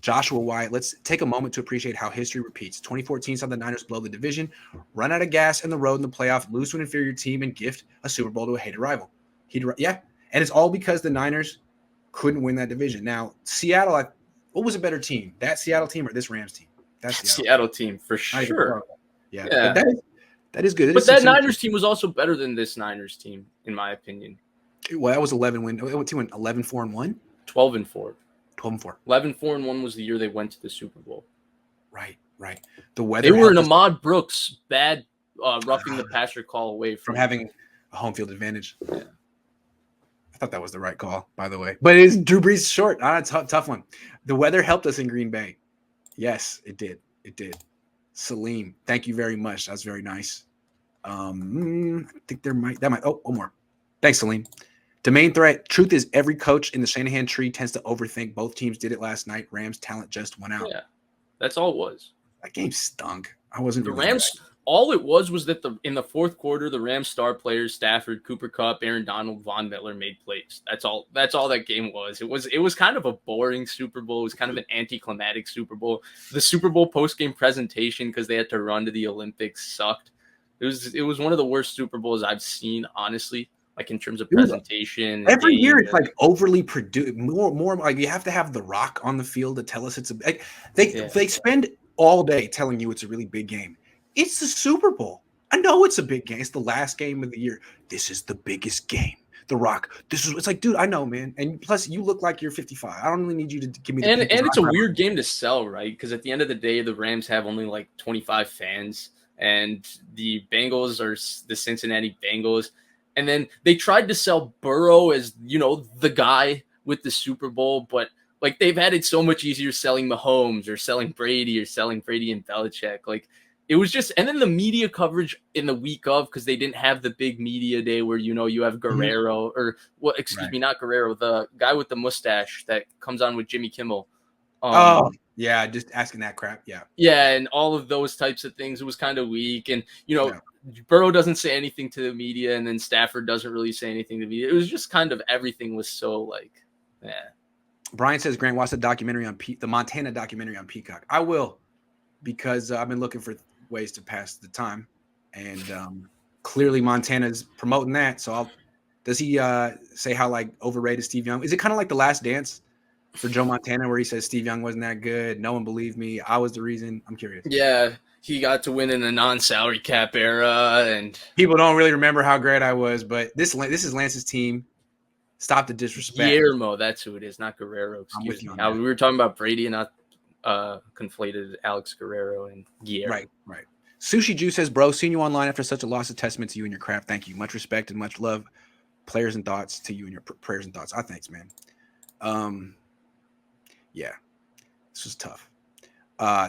Joshua Wyatt, let's take a moment to appreciate how history repeats. 2014 saw the Niners blow the division, run out of gas in the road in the playoff, lose to an inferior team, and gift a Super Bowl to a hated rival. Yeah, and it's all because the Niners couldn't win that division. Now, Seattle, what was a better team, that Seattle team or this Rams team? That Seattle team for sure. Yeah. But that is good. But that Niners team was also better than this Niners team, in my opinion. Well, that was 11 win. What team went 11-4-1? 12-4. 12-4. 11-4-1 was the year they went to the Super Bowl. Right. The weather. They were an Ahmad Brooks bad roughing the passer call away from having a home field advantage. Yeah. I thought that was the right call, by the way. But it's Drew Brees short. Tough one. The weather helped us in Green Bay. Yes, it did. Salim, thank you very much. That's very nice. I think that might. Oh, one more. Thanks, Salim. The main threat. Truth is, every coach in the Shanahan tree tends to overthink. Both teams did it last night. Rams' talent just went out. Yeah, that's all it was. That game stunk. I wasn't. The Rams. All it was that in the fourth quarter, the Rams star players, Stafford, Cooper Kupp, Aaron Donald, Von Miller made plays. That's all that game was. It was kind of a boring Super Bowl. It was kind of an anticlimactic Super Bowl. The Super Bowl post-game presentation, because they had to run to the Olympics, sucked. It was one of the worst Super Bowls I've seen, honestly, like in terms of presentation. Every year it's like overly produced. More like you have to have The Rock on the field to tell us it's a like, they spend all day telling you it's a really big game. It's the Super Bowl. I know it's a big game. It's the last game of the year. This is the biggest game. The Rock. It's like, dude, I know, man. And plus, you look like you're 55. I don't really need you to give me the. And it's a weird game to sell, right? Because at the end of the day, the Rams have only like 25 fans, and the Bengals are the Cincinnati Bengals. And then they tried to sell Burrow as, the guy with the Super Bowl, but like they've had it so much easier selling Mahomes or selling Brady and Belichick. Like, it was just, and then the media coverage in the week of, because they didn't have the big media day where, you have Guerrero not Guerrero, the guy with the mustache that comes on with Jimmy Kimmel. Yeah, just asking that crap. Yeah. Yeah, and all of those types of things. It was kind of weak. And, Burrow doesn't say anything to the media, and then Stafford doesn't really say anything to the media. It was just kind of everything was so like, yeah. Brian says, Grant, watch the documentary on the Montana documentary on Peacock. I will, because I've been looking for ways to pass the time, and clearly Montana's promoting that. So does he say how like overrated Steve Young is? It kind of like The Last Dance for Joe Montana, where he says Steve Young wasn't that good, no one believed me, I was the reason? I'm curious. Yeah, he got to win in the non-salary cap era, and people don't really remember how great I was, but this is Lance's team. Stop the disrespect. Guillermo, that's who it is, not Guerrero. Excuse me. We were talking about Brady and not conflated Alex Guerrero and Guillermo. Right. Sushi Juice says, bro, seeing you online after such a loss, a testament to you and your craft. Thank you. Much respect and much love. Players and thoughts to you and your prayers and thoughts. Thanks, man. Yeah, this was tough.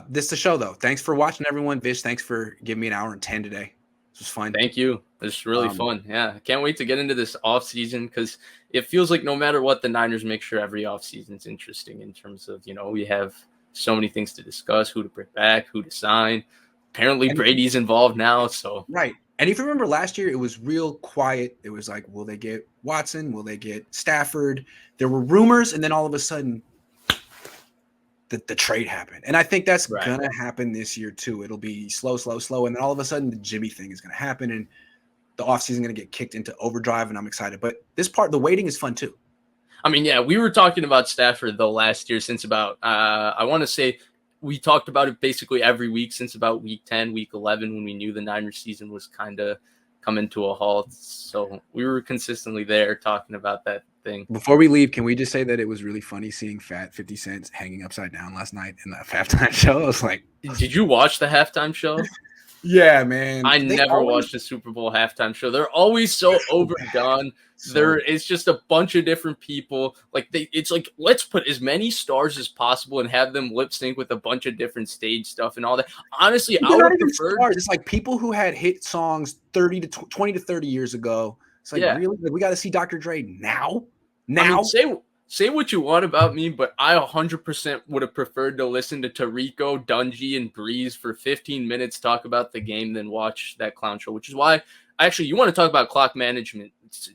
This is the show, though. Thanks for watching, everyone. Vish, thanks for giving me an hour and 10 today. This was fun. Thank you. It was really fun. Yeah, I can't wait to get into this offseason, because it feels like no matter what, the Niners make sure every offseason is interesting in terms of, we have so many things to discuss, who to bring back, who to sign. Apparently Brady's involved now. So right. And if you remember last year, it was real quiet. It was like, will they get Watson? Will they get Stafford? There were rumors, and then all of a sudden the trade happened. And I think that's going to happen this year too. It'll be slow. And then all of a sudden the Jimmy thing is going to happen, and the offseason is going to get kicked into overdrive, and I'm excited. But this part, the waiting is fun too. I mean, yeah, we were talking about Stafford though last year since about I want to say we talked about it basically every week since about week 10, week 11, when we knew the Niners season was kind of coming to a halt. So we were consistently there talking about that thing. Before we leave, can we just say that it was really funny seeing Fat 50 Cent hanging upside down last night in the halftime show? I was like, did you watch the halftime show? Yeah, man. I never watched the Super Bowl halftime show. They're always so overdone. It's just a bunch of different people. Like it's like, let's put as many stars as possible and have them lip sync with a bunch of different stage stuff and all that. Honestly, I would prefer. It's like people who had hit songs 20 to 30 years ago. It's like, really? Like, we got to see Dr. Dre now. I mean, say what you want about me, but I 100% would have preferred to listen to Tarico, Dungy, and Breeze for 15 minutes talk about the game than watch that clown show, which is why, actually, you want to talk about clock management.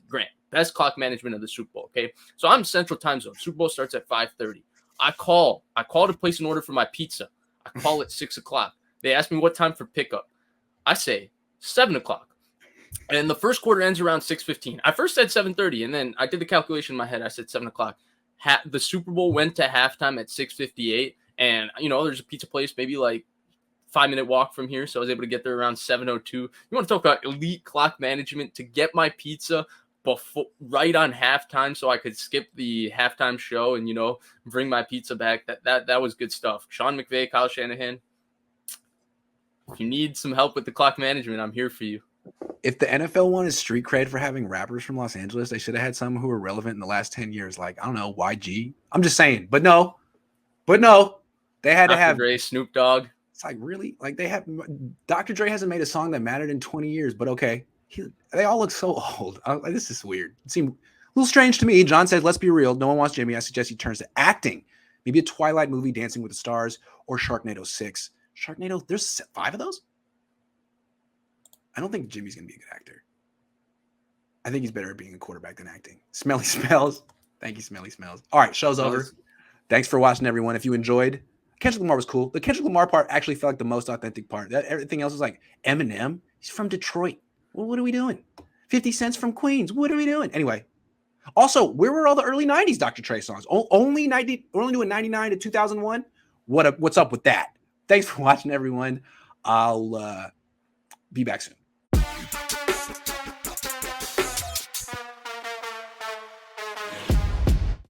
Grant, best clock management of the Super Bowl, okay? So I'm Central Time Zone. Super Bowl starts at 5:30. I call to place an order for my pizza. I call at 6 o'clock. They ask me what time for pickup. I say 7 o'clock. And the first quarter ends around 6:15. I first said 7:30, and then I did the calculation in my head. I said 7 o'clock. The Super Bowl went to halftime at 6:58, and there's a pizza place maybe like 5-minute walk from here, so I was able to get there around 7:02. You want to talk about elite clock management, to get my pizza right on halftime, so I could skip the halftime show and bring my pizza back. That was good stuff. Sean McVay, Kyle Shanahan. If you need some help with the clock management, I'm here for you. If the NFL wanted street cred for having rappers from Los Angeles, they should have had some who were relevant in the last 10 years. Like, I don't know, YG. I'm just saying. But no. They had Dr. to have Dre, Snoop Dogg. It's like, really? Like, they have Dr. Dre hasn't made a song that mattered in 20 years, but okay. They all look so old. This is weird. It seemed a little strange to me. John says, let's be real. No one wants Jimmy. I suggest he turns to acting. Maybe a Twilight movie, Dancing with the Stars, or Sharknado 6. Sharknado, there's 5 of those? I don't think Jimmy's going to be a good actor. I think he's better at being a quarterback than acting. Smelly Smells. Thank you, Smelly Smells. All right, show's over. Thanks for watching, everyone. If you enjoyed, Kendrick Lamar was cool. The Kendrick Lamar part actually felt like the most authentic part. Everything else was like Eminem. He's from Detroit. Well, what are we doing? 50 Cents from Queens. What are we doing? Anyway. Also, where were all the early 90s Dr. Dre songs? Only doing 99 to 2001? What's up with that? Thanks for watching, everyone. I'll be back soon.